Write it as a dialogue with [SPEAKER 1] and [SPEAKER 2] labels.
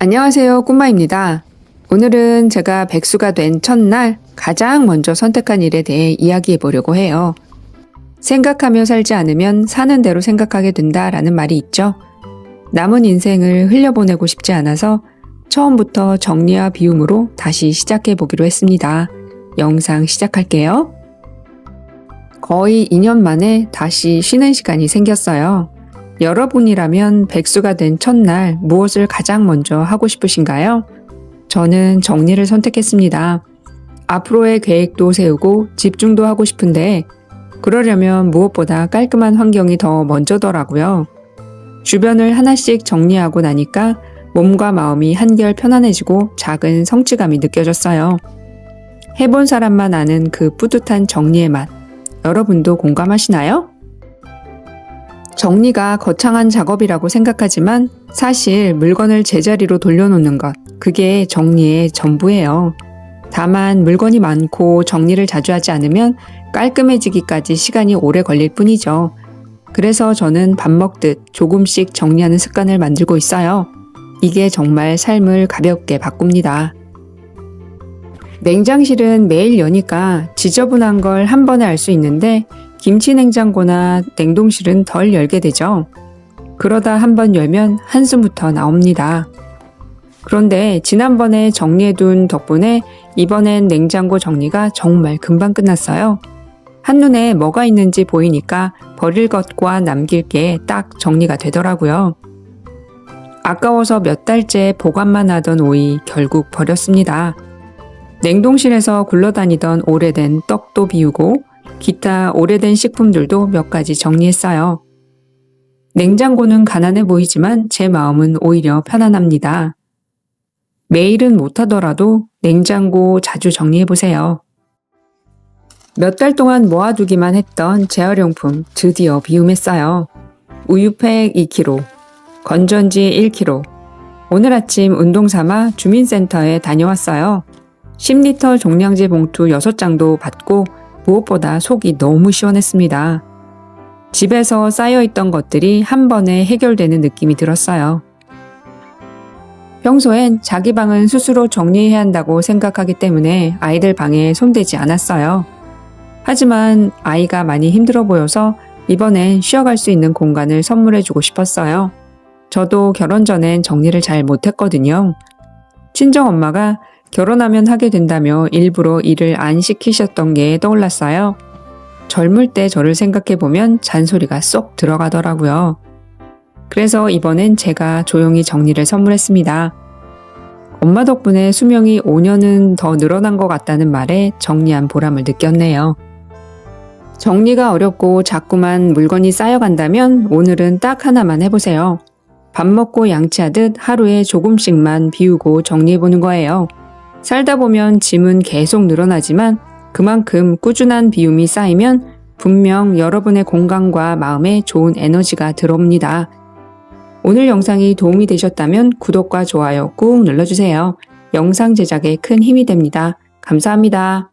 [SPEAKER 1] 안녕하세요, 꼬마입니다. 오늘은 제가 백수가 된 첫날 가장 먼저 선택한 일에 대해 이야기해 보려고 해요. 생각하며 살지 않으면 사는 대로 생각하게 된다라는 말이 있죠. 남은 인생을 흘려보내고 싶지 않아서 처음부터 정리와 비움으로 다시 시작해 보기로 했습니다. 영상 시작할게요. 거의 2년 만에 다시 쉬는 시간이 생겼어요. 여러분이라면 백수가 된 첫날 무엇을 가장 먼저 하고 싶으신가요? 저는 정리를 선택했습니다. 앞으로의 계획도 세우고 집중도 하고 싶은데 그러려면 무엇보다 깔끔한 환경이 더 먼저더라고요. 주변을 하나씩 정리하고 나니까 몸과 마음이 한결 편안해지고 작은 성취감이 느껴졌어요. 해본 사람만 아는 그 뿌듯한 정리의 맛, 여러분도 공감하시나요? 정리가 거창한 작업이라고 생각하지만 사실 물건을 제자리로 돌려놓는 것, 그게 정리의 전부예요. 다만 물건이 많고 정리를 자주 하지 않으면 깔끔해지기까지 시간이 오래 걸릴 뿐이죠. 그래서 저는 밥 먹듯 조금씩 정리하는 습관을 만들고 있어요. 이게 정말 삶을 가볍게 바꿉니다. 냉장실은 매일 여니까 지저분한 걸 한 번에 알 수 있는데 김치 냉장고나 냉동실은 덜 열게 되죠. 그러다 한 번 열면 한숨부터 나옵니다. 그런데 지난번에 정리해둔 덕분에 이번엔 냉장고 정리가 정말 금방 끝났어요. 한눈에 뭐가 있는지 보이니까 버릴 것과 남길 게 딱 정리가 되더라고요. 아까워서 몇 달째 보관만 하던 오이 결국 버렸습니다. 냉동실에서 굴러다니던 오래된 떡도 비우고 기타 오래된 식품들도 몇 가지 정리했어요. 냉장고는 가난해 보이지만 제 마음은 오히려 편안합니다. 매일은 못하더라도 냉장고 자주 정리해보세요. 몇 달 동안 모아두기만 했던 재활용품 드디어 비움했어요. 우유팩 2kg, 건전지 1kg. 오늘 아침 운동 삼아 주민센터에 다녀왔어요. 10리터 종량제 봉투 6장도 받고 무엇보다 속이 너무 시원했습니다. 집에서 쌓여있던 것들이 한 번에 해결되는 느낌이 들었어요. 평소엔 자기 방은 스스로 정리해야 한다고 생각하기 때문에 아이들 방에 손대지 않았어요. 하지만 아이가 많이 힘들어 보여서 이번엔 쉬어갈 수 있는 공간을 선물해주고 싶었어요. 저도 결혼 전엔 정리를 잘 못했거든요. 친정엄마가 결혼하면 하게 된다며 일부러 일을 안 시키셨던 게 떠올랐어요. 젊을 때 저를 생각해보면 잔소리가 쏙 들어가더라고요. 그래서 이번엔 제가 조용히 정리를 선물했습니다. 엄마 덕분에 수명이 5년은 더 늘어난 것 같다는 말에 정리한 보람을 느꼈네요. 정리가 어렵고 자꾸만 물건이 쌓여간다면 오늘은 딱 하나만 해보세요. 밥 먹고 양치하듯 하루에 조금씩만 비우고 정리해보는 거예요. 살다 보면 짐은 계속 늘어나지만 그만큼 꾸준한 비움이 쌓이면 분명 여러분의 공간과 마음에 좋은 에너지가 들어옵니다. 오늘 영상이 도움이 되셨다면 구독과 좋아요 꾹 눌러주세요. 영상 제작에 큰 힘이 됩니다. 감사합니다.